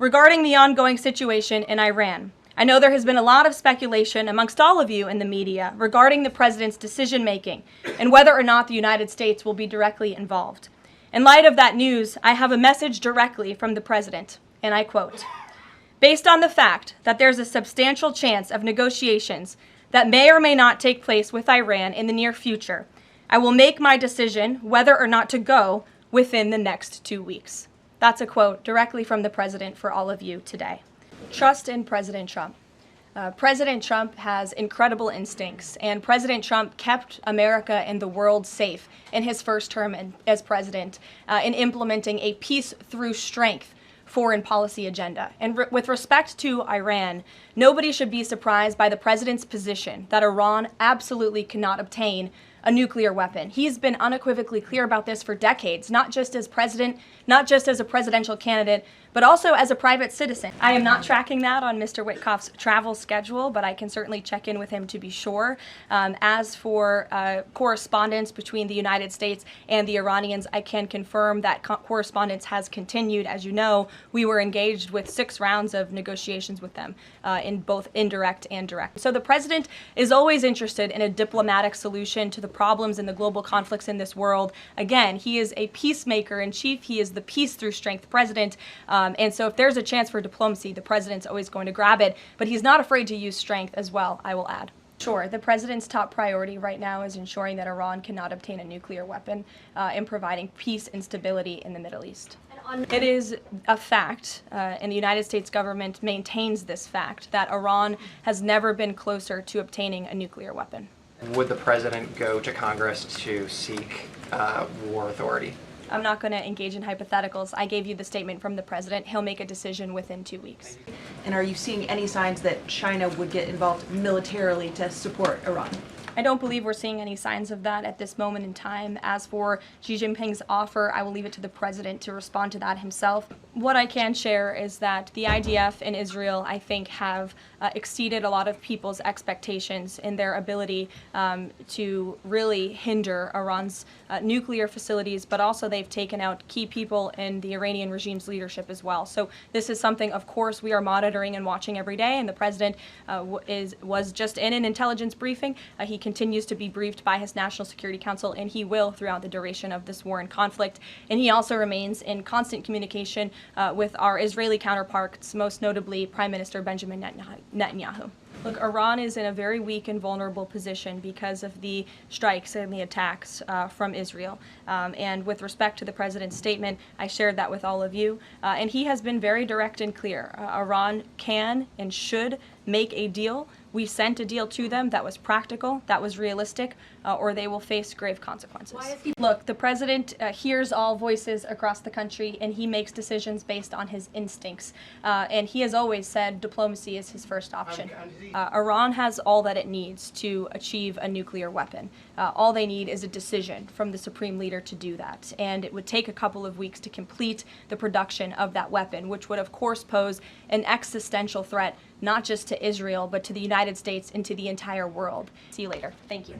Regarding the ongoing situation in Iran, I know there has been a lot of speculation amongst all of you in the media regarding the president's decision-making and whether or not the United States will be directly involved. In light of that news, I have a message directly from the president, and I quote, "Based on the fact that there's a substantial chance of negotiations that may or may not take place with Iran in the near future, I will make my decision whether or not to go within the next 2 weeks." That's a quote directly from the president for all of you today. Trust in President Trump. President Trump has incredible instincts, and President Trump kept America and the world safe in his first term as president in implementing a peace through strength foreign policy agenda. And with respect to Iran, nobody should be surprised by the president's position that Iran absolutely cannot obtain a nuclear weapon. He's been unequivocally clear about this for decades, not just as president, not just as a presidential candidate, but also as a private citizen. I am not tracking that on Mr. Witkoff's travel schedule, but I can certainly check in with him to be sure. As for correspondence between the United States and the Iranians, I can confirm that correspondence has continued. As you know, we were engaged with 6 rounds of negotiations with them, in both indirect and direct. So the president is always interested in a diplomatic solution to the problems and the global conflicts in this world. Again, he is a peacemaker in chief. He is the peace through strength president. And so if there's a chance for diplomacy, the president's always going to grab it. But he's not afraid to use strength as well, I will add. Sure, the president's top priority right now is ensuring that Iran cannot obtain a nuclear weapon and providing peace and stability in the Middle East. It is a fact, and the United States government maintains this fact, that Iran has never been closer to obtaining a nuclear weapon. Would the president go to Congress to seek war authority? I'm not going to engage in hypotheticals. I gave you the statement from the president. He'll make a decision within 2 weeks. And are you seeing any signs that China would get involved militarily to support Iran? I don't believe we're seeing any signs of that at this moment in time. As for Xi Jinping's offer, I will leave it to the president to respond to that himself. What I can share is that the IDF and Israel, I think, have exceeded a lot of people's expectations in their ability to really hinder Iran's nuclear facilities, but also they've taken out key people in the Iranian regime's leadership as well. So this is something, of course, we are monitoring and watching every day, and the president was just in an intelligence briefing. He continues to be briefed by his National Security Council, and he will throughout the duration of this war and conflict. And he also remains in constant communication with our Israeli counterparts, most notably Prime Minister Benjamin Netanyahu. Look, Iran is in a very weak and vulnerable position because of the strikes and the attacks from Israel. And with respect to the president's statement, I shared that with all of you. And he has been very direct and clear. Iran can and should make a deal. We sent a deal to them that was practical, that was realistic, or they will face grave consequences. Look, the president hears all voices across the country, and he makes decisions based on his instincts. And he has always said diplomacy is his first option. Iran has all that it needs to achieve a nuclear weapon. All they need is a decision from the supreme leader to do that. And it would take a couple of weeks to complete the production of that weapon, which would, of course, pose an existential threat, not just to Israel, but to the United States and to the entire world. See you later. Thank you.